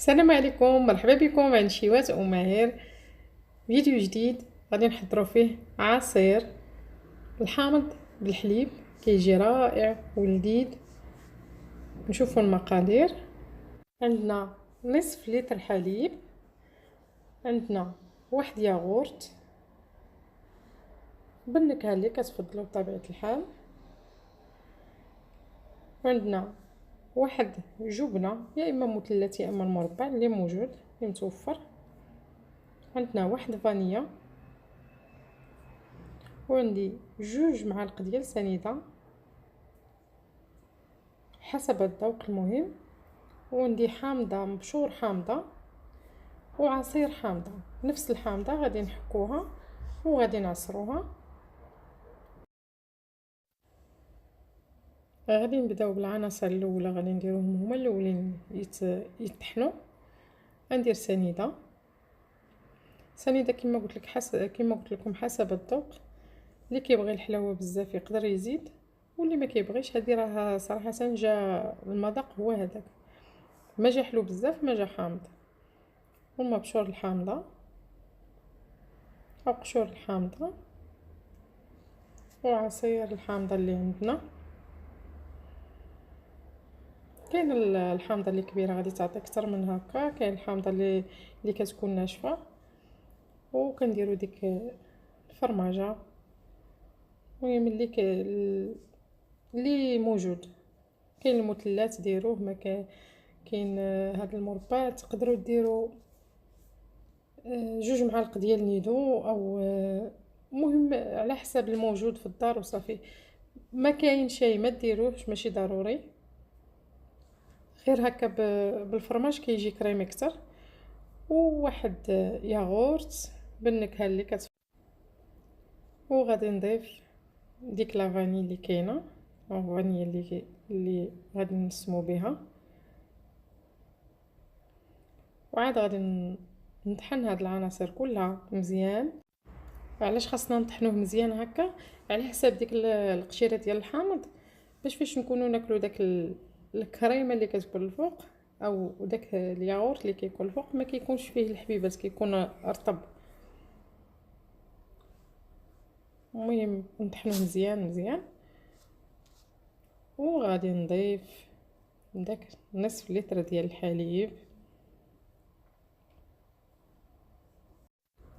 السلام عليكم، مرحبا بكم عند شيوات ماهر. فيديو جديد غادي نحضروا فيه عصير الحامض بالحليب، كيجي رائع ولذيذ. نشوفوا المقادير. عندنا نصف لتر حليب، عندنا واحد ياغورت بالنكهه اللي كتفضلوا بطبيعه الحال، وعندنا واحد جبنه يا اما مثلث يا اما المربع اللي موجود اللي متوفر، عندنا واحد فانيلا، وعندي 2 معالق ديال سنيده حسب الذوق المهم، وعندي حامضه مبشور حامضه وعصير حامضه. نفس الحامضه غادي نحكوها وغادي نعصروها. غادي نبداو بالعناصر الاولى، غادي نديروهم هما الاولين يطحنوا. غندير سنيده كما قلت لكم حسب الذوق. اللي كيبغي الحلاوه بزاف يقدر يزيد، واللي ما كيبغيش هذه راه صراحه جا المذاق هو هذاك، ما جا حلو بزاف ما جا حامض. والمبشور الحامضه او قشور الحامضه وعصير الحامضه اللي عندنا. كاين الحامضه اللي كبيره غادي تعطي اكثر من هكا، كاين الحامضه اللي كتكون ناشفه. وكنديروا ديك الفرماجه، المهم اللي موجود. كاين المثلث ديروه، ما كاين هذا المربع تقدروا ديروا 2 معالق ديال نيدو، او مهم على حسب الموجود في الدار وصافي. ما كاين شيء ما ديروهش، ماشي ضروري، غير هكا بالفرماج كيجي كريمي اكثر. وواحد ياغورت بالنكهه اللي وغادي نضيف ديك لا فاني اللي كاينه، الفانيا اللي غادي نسمو بها. وعاد غادي نطحن هاد العناصر كلها مزيان. علاش خاصنا نطحنوه مزيان هكا؟ على حساب ديك القشيره ديال الحامض، باش فاش نكونوا ناكلوا داك الكريمه اللي كتكون الفوق او داك الياغورت اللي كيكون الفوق ما كيكونش فيه الحبيبات، كيكون رطب. المهم نطحنوه مزيان مزيان. وغادي نضيف داك نصف لتر ديال الحليب.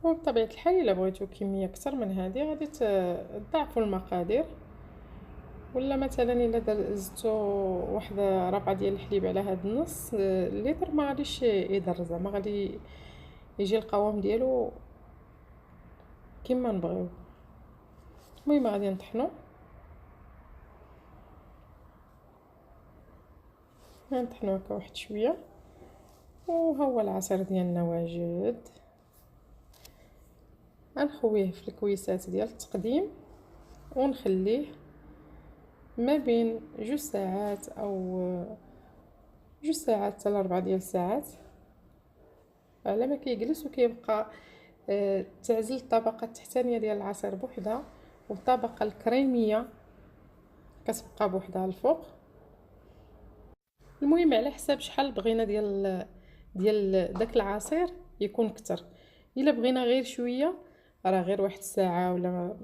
وبطبيعه الحال الا بغيتو كميه اكثر من هذه غادي تضاعفوا المقادير، ولا مثلا الا زدتو واحد ربعه ديال الحليب على هاد النص لتر ما غاديش يضر، زعما غادي يجي القوام ديالو كما نبغيو. المهم غادي نطحنو هكا واحد شويه. وها هو العصير ديالنا واجد. غنخويه في الكويسات ديال التقديم ونخليه ما بين 2 ساعات او 2 ساعات حتى 4 ديال الساعات، على ما كيجلس وكيبقى تعزل الطبقه التحتانيه ديال العصير بوحدها، والطبقه الكريميه كتبقى بوحدها الفوق. المهم على حساب شحال بغينا ديال داك العصير يكون كتر. الا بغينا غير شويه راه غير 1 ساعه ولا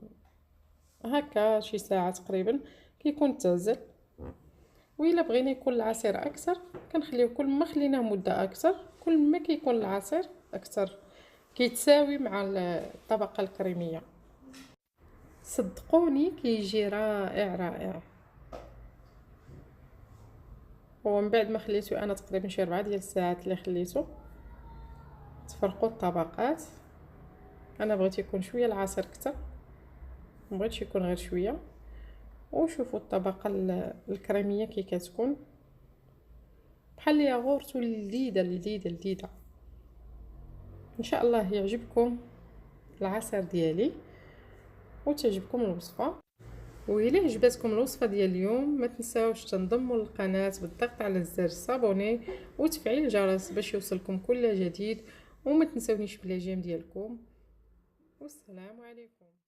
هكا شي ساعه تقريبا كيكون تعزل. وإلا بغينا يكون العصير اكثر كنخليوه، كل ما خليناه مده اكثر كل ما كيكون العصير اكثر، كيتساوي مع الطبقه الكريميه. صدقوني كيجي رائع رائع. ومن بعد ما خليته انا تقريبا شي 4 ديال الساعات اللي خليته تفرقوا الطبقات. انا بغيت يكون شويه العصير كتر، مبغيتش يكون غير شويه. وشوفوا الطبقه الكريميه كي كتكون بحال الياغورت، ولذيذه لذيذه لذيذه. ان شاء الله يعجبكم العصير ديالي وتعجبكم الوصفه. وإلا عجبتكم الوصفه ديال اليوم ما تنساوش تنضموا للقناه بالضغط على زر صابوني وتفعيل الجرس باش يوصلكم كل جديد. وما تنسونيش بلا جيم ديالكم. والسلام عليكم.